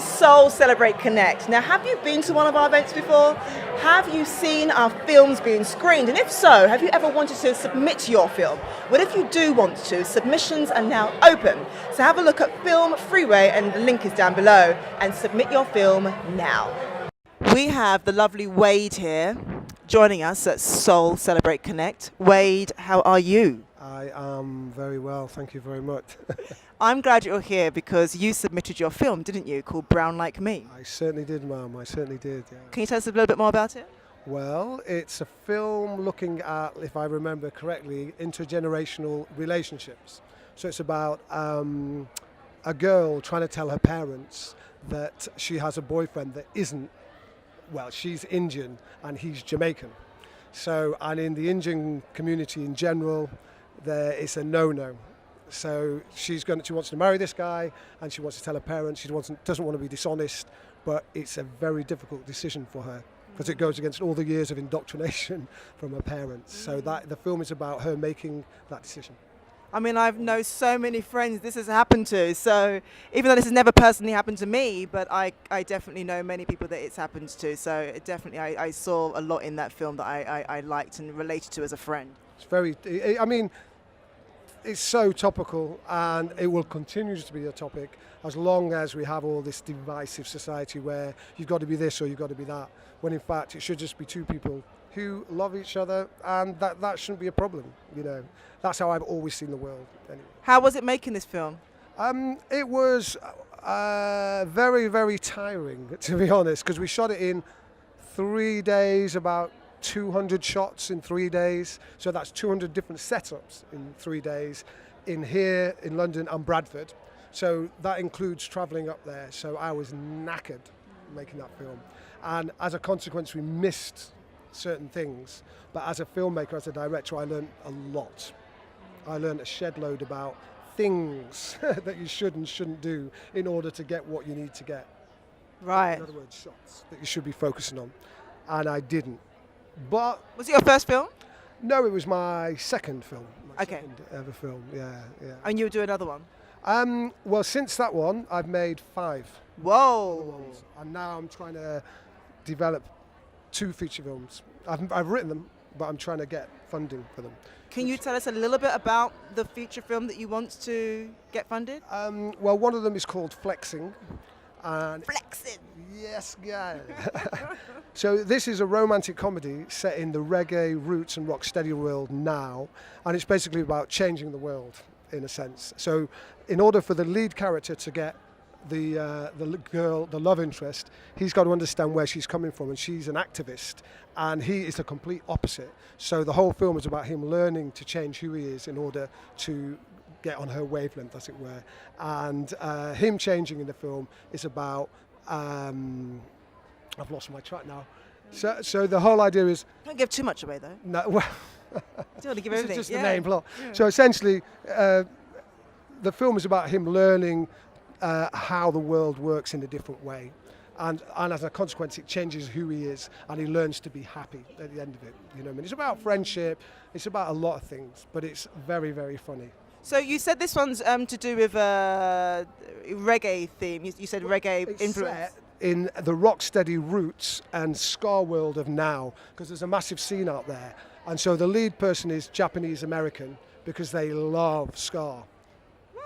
is S.O.U.L Celebrate Connect. Now, have you been to one of our events before? Have you seen our films being screened? And if so, have you ever wanted to submit your film? Well, if you do want to, submissions are now open. So have a look at Film Freeway, and the link is down below, and submit your film now. We have the lovely Wade here joining us at S.O.U.L Celebrate Connect. Wade, how are you? I am very well, thank you very much. I'm glad you're here because you submitted your film, didn't you, called Brown Like Me? I certainly did, ma'am, I certainly did, yeah. Can you tell us a little bit more about it? Well, it's a film looking at, if I remember correctly, intergenerational relationships. So it's about a girl trying to tell her parents that she has a boyfriend that isn't, well, she's Indian and he's Jamaican. So, and in the Indian community in general, there is a no-no. So she wants to marry this guy, and she wants to tell her parents. She doesn't want to be dishonest, but it's a very difficult decision for her because it goes against all the years of indoctrination from her parents. So that the film is about her making that decision. I mean, I've known so many friends this has happened to. So even though this has never personally happened to me, but I definitely know many people that it's happened to. So it definitely, I saw a lot in that film that I liked and related to as a friend. It's very, I mean, it's so topical, and it will continue to be a topic as long as we have all this divisive society where you've got to be this or you've got to be that, when in fact it should just be two people who love each other, and that shouldn't be a problem, you know. That's how I've always seen the world. Anyway. How was it making this film? It was very, very tiring, to be honest, because we shot it in 3 days, about 200 shots in 3 days. So that's 200 different setups in 3 days, in here, in London and Bradford. So that includes travelling up there. So I was knackered making that film. And as a consequence, we missed certain things, but as a filmmaker, as a director, I learned a lot. I learned a shed load about things that you should and shouldn't do in order to get what you need to get. Right. In other words, shots that you should be focusing on, and I didn't. But was it your first film? No, it was my second film. My okay. Second ever film, yeah. And you'll do another one? Well, since that one, I've made 5. Whoa. And now I'm trying to develop 2 feature films. I've written them, but I'm trying to get funding for them. Can you tell us a little bit about the feature film that you want to get funded? Well, one of them is called Flexing. And Flexing? Yes, guy. So this is a romantic comedy set in the reggae, roots and rocksteady world now, and it's basically about changing the world, in a sense. So in order for the lead character to get the girl, the love interest, he's got to understand where she's coming from, and she's an activist, and he is the complete opposite. So the whole film is about him learning to change who he is in order to get on her wavelength, as it were. And him changing in the film is about, I've lost my track now. So the whole idea is... Don't give too much away, though. No, well... You don't want to give everything. It's just the main plot. Yeah. So essentially, the film is about him learning how the world works in a different way. And as a consequence, it changes who he is, and he learns to be happy at the end of it. You know what I mean? It's about friendship, it's about a lot of things, but it's very, very funny. So you said this one's to do with reggae theme. You said reggae influence. Set in the rocksteady roots and ska world of now, because there's a massive scene out there. And so the lead person is Japanese American because they love ska.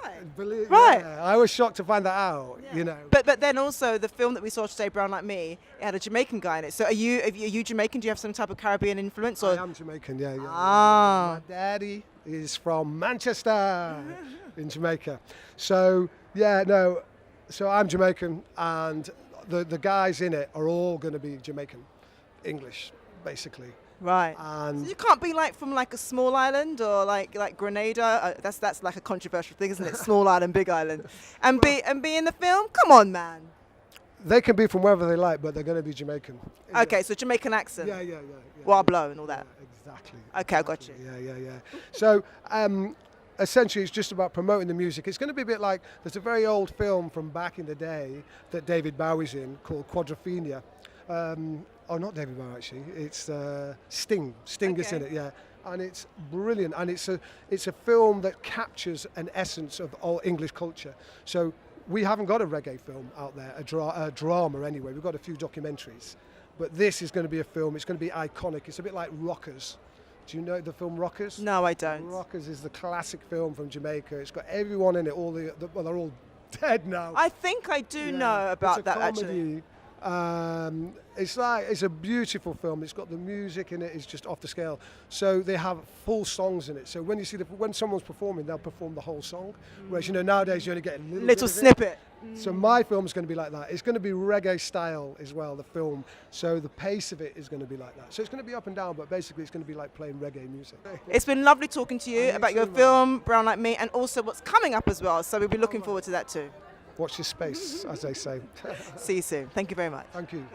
Right. Right. Yeah, I was shocked to find that out, yeah. You know. But then also the film that we saw today, Brown Like Me, it had a Jamaican guy in it. So are you Jamaican? Do you have some type of Caribbean influence? Or? I am Jamaican, yeah. Ah. My daddy is from Manchester in Jamaica. So, yeah, no, so I'm Jamaican, and the guys in it are all going to be Jamaican, English, basically. Right. And so you can't be like from like a small island or like Grenada. That's like a controversial thing, isn't it? Small island, big island, and be in the film. Come on, man. They can be from wherever they like, but they're going to be Jamaican. Okay, so Jamaican accent. Yeah. Wablo and all that. Yeah, exactly. Okay, I got you. Yeah. So essentially, it's just about promoting the music. It's going to be a bit like, there's a very old film from back in the day that David Bowie's in called Quadrophenia. Oh, not David Bowie, actually. It's Sting. Sting is in it, yeah. And it's brilliant. And it's a film that captures an essence of all English culture. So we haven't got a reggae film out there, a drama anyway. We've got a few documentaries. But this is going to be a film, it's going to be iconic. It's a bit like Rockers. Do you know the film Rockers? No, I don't. Rockers is the classic film from Jamaica. It's got everyone in it, well, they're all dead now. I think I do know about that, actually. It's a beautiful film. It's got the music in it. It's just off the scale. So they have full songs in it. So when you see when someone's performing, they'll perform the whole song. Whereas nowadays you only get a little bit of snippet. So my film is going to be like that. It's going to be reggae style as well, the film. So the pace of it is going to be like that. So it's going to be up and down, but basically it's going to be like playing reggae music. It's been lovely talking to you about your film, Brown Like Me, and also what's coming up as well. So we'll be looking forward to that too. Watch this space, as they say. See you soon. Thank you very much. Thank you.